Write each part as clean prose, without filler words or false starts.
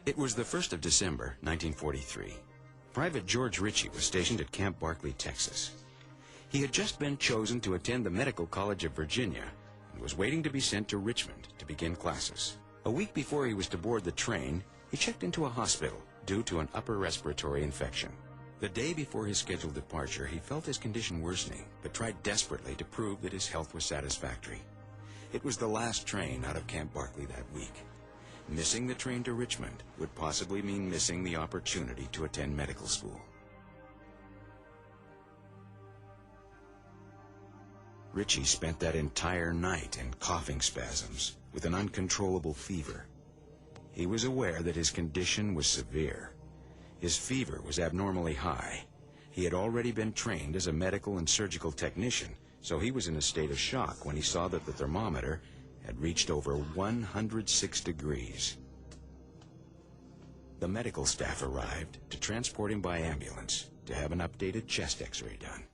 It was the 1st of December, 1943. Private George Ritchie was stationed at Camp Barkley, Texas. He had just been chosen to attend the Medical College of Virginia and was waiting to be sent to Richmond to begin classes. A week before he was to board the train, he checked into a hospital due to an upper respiratory infection. The day before his scheduled departure, he felt his condition worsening, but tried desperately to prove that his health was satisfactory. It was the last train out of Camp Barkley that week. Missing the train to Richmond would possibly mean missing the opportunity to attend medical school. Ritchie spent that entire night in coughing spasms with an uncontrollable fever. He was aware that his condition was severe. His fever was abnormally high. He had already been trained as a medical and surgical technician, so he was in a state of shock when he saw that the thermometer had reached over 106 degrees. The medical staff arrived to transport him by ambulance to have an updated chest x-ray done.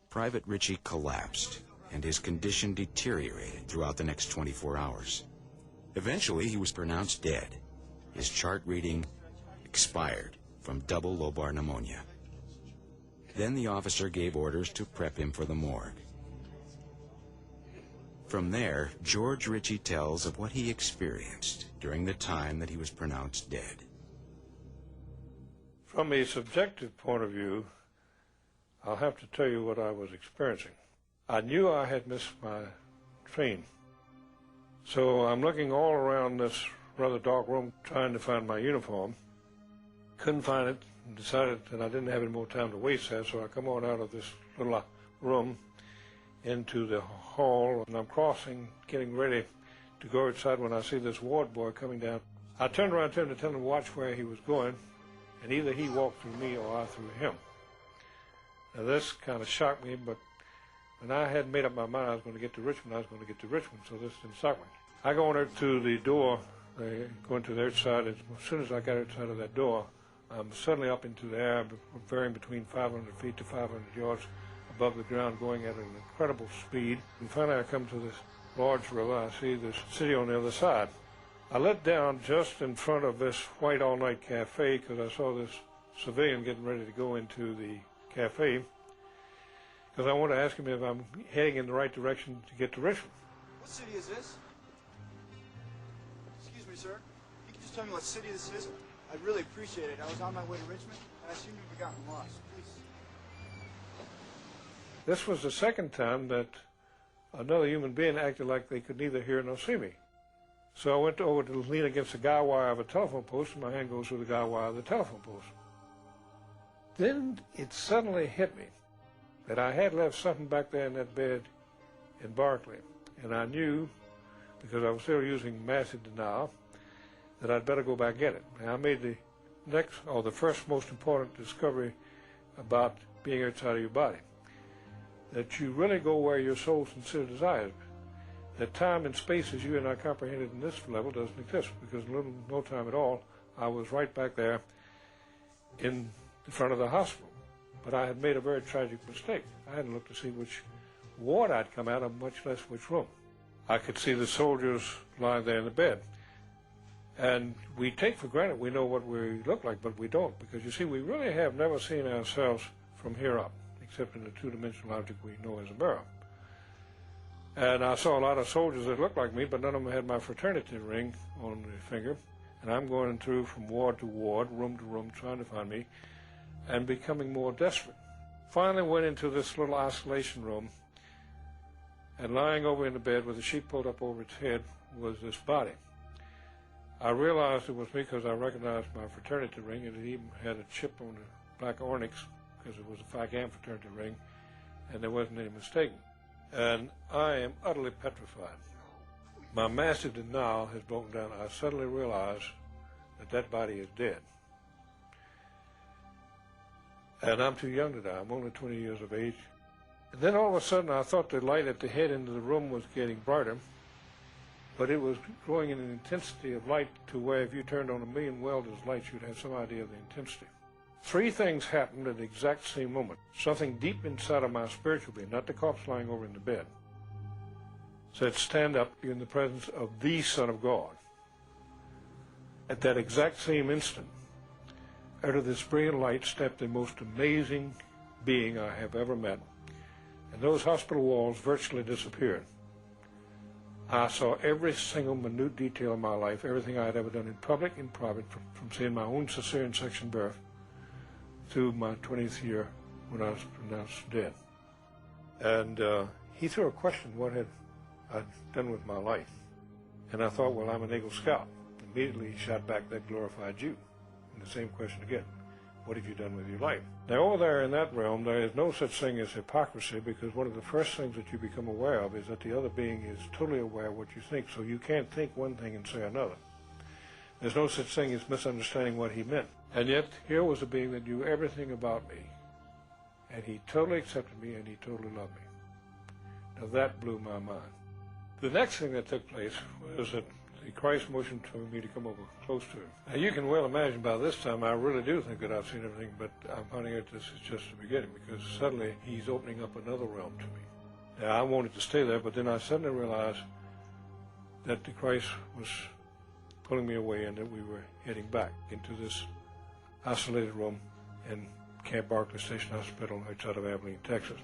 Private Ritchie collapsed, and his condition deteriorated throughout the next 24 hours. Eventually, he was pronounced dead. His chart reading expired from double lobar pneumonia. Then the officer gave orders to prep him for the morgue. From there, George Ritchie tells of what he experienced during the time that he was pronounced dead. From a subjective point of view, I'll have to tell you what I was experiencing. I knew I had missed my train. So I'm looking all around this rather dark room trying to find my uniform. Couldn't find it and decided that I didn't have any more time to waste there, so I come on out of this little room into the hall, and I'm crossing, getting ready to go outside when I see this ward boy coming down. I turned around to him to tell him to watch where he was going, and either he walked through me or I through him. Now this kind of shocked me, but when I had made up my mind I was going to get to Richmond, I was going to get to Richmond, so this didn't shock me. I go on out to the door, going to the outside. As soon as I got outside of that door, I'm suddenly up into the air, varying between 500 feet to 500 yards above the ground, going at an incredible speed. And finally I come to this large river. I see this city on the other side. I let down just in front of this white all-night cafe because I saw this civilian getting ready to go into the cafe, because I want to ask him if I'm heading in the right direction to get to Richmond. What city is this? Excuse me, sir. You can just tell me what city this is? I'd really appreciate it. I was on my way to Richmond, and I seem to have gotten lost. Please. This was the second time that another human being acted like they could neither hear nor see me. So I went over to lean against the guy wire of a telephone post, and my hand goes through the guy wire of the telephone post. Then it suddenly hit me that I had left something back there in that bed in Barkley, and I knew, because I was still using massive denial, that I'd better go back get it. And I made the next, or the first most important discovery about being outside of your body, that you really go where your soul sincere desires. That time and space as you and I comprehended in this level doesn't exist, because in no time at all, I was right back there in front of the hospital. But I had made a very tragic mistake. I hadn't looked to see which ward I'd come out of, much less which room. I could see the soldiers lying there in the bed. And we take for granted we know what we look like, but we don't, because you see, we really have never seen ourselves from here up, except in the two-dimensional object we know as a mirror. And I saw a lot of soldiers that looked like me, but none of them had my fraternity ring on the finger. And I'm going through from ward to ward, room to room, trying to find me, and becoming more desperate. Finally went into this little isolation room, and lying over in the bed with the sheet pulled up over its head was this body. I realized it was me because I recognized my fraternity ring, and it even had a chip on the black onyx because it was a Phi Gamma fraternity ring, and there wasn't any mistaking. And I am utterly petrified. My massive denial has broken down. I suddenly realized that that body is dead. And I'm too young to die. I'm only 20 years of age. And then all of a sudden I thought the light at the head end of the room was getting brighter, but it was growing in an intensity of light to where if you turned on 1,000,000 welders' lights, you'd have some idea of the intensity. Three things happened at the exact same moment. Something deep inside of my spiritual being, not the corpse lying over in the bed, said, "Stand up, you're in the presence of the Son of God." At that exact same instant, out of this brilliant light stepped the most amazing being I have ever met, and those hospital walls virtually disappeared. I saw every single minute detail of my life, everything I had ever done in public, in private, from seeing my own cesarean section birth through my 20th year when I was pronounced dead. And he threw a question, what had I done with my life? And I thought, well, I'm an Eagle Scout. Immediately he shot back, that glorified you. And the same question again, what have you done with your life? Now, over there in that realm, there is no such thing as hypocrisy, because one of the first things that you become aware of is that the other being is totally aware of what you think, so you can't think one thing and say another. There's no such thing as misunderstanding what he meant. And yet, here was a being that knew everything about me, and he totally accepted me, and he totally loved me. Now, that blew my mind. The next thing that took place was that Christ motioned for me to come over close to him. Now, you can well imagine by this time I really do think that I've seen everything, but I'm finding out this is just the beginning, because suddenly he's opening up another realm to me. Now, I wanted to stay there, but then I suddenly realized that the Christ was pulling me away and that we were heading back into this isolated room in Camp Barkley Station Hospital outside of Abilene, Texas.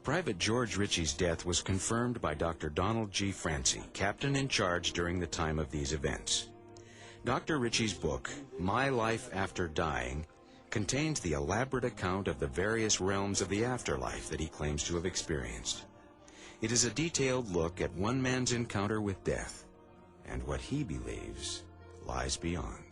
Private George Ritchie's death was confirmed by Dr. Donald G. Francie, captain in charge during the time of these events. Dr. Ritchie's book, My Life After Dying, contains the elaborate account of the various realms of the afterlife that he claims to have experienced. It is a detailed look at one man's encounter with death and what he believes lies beyond.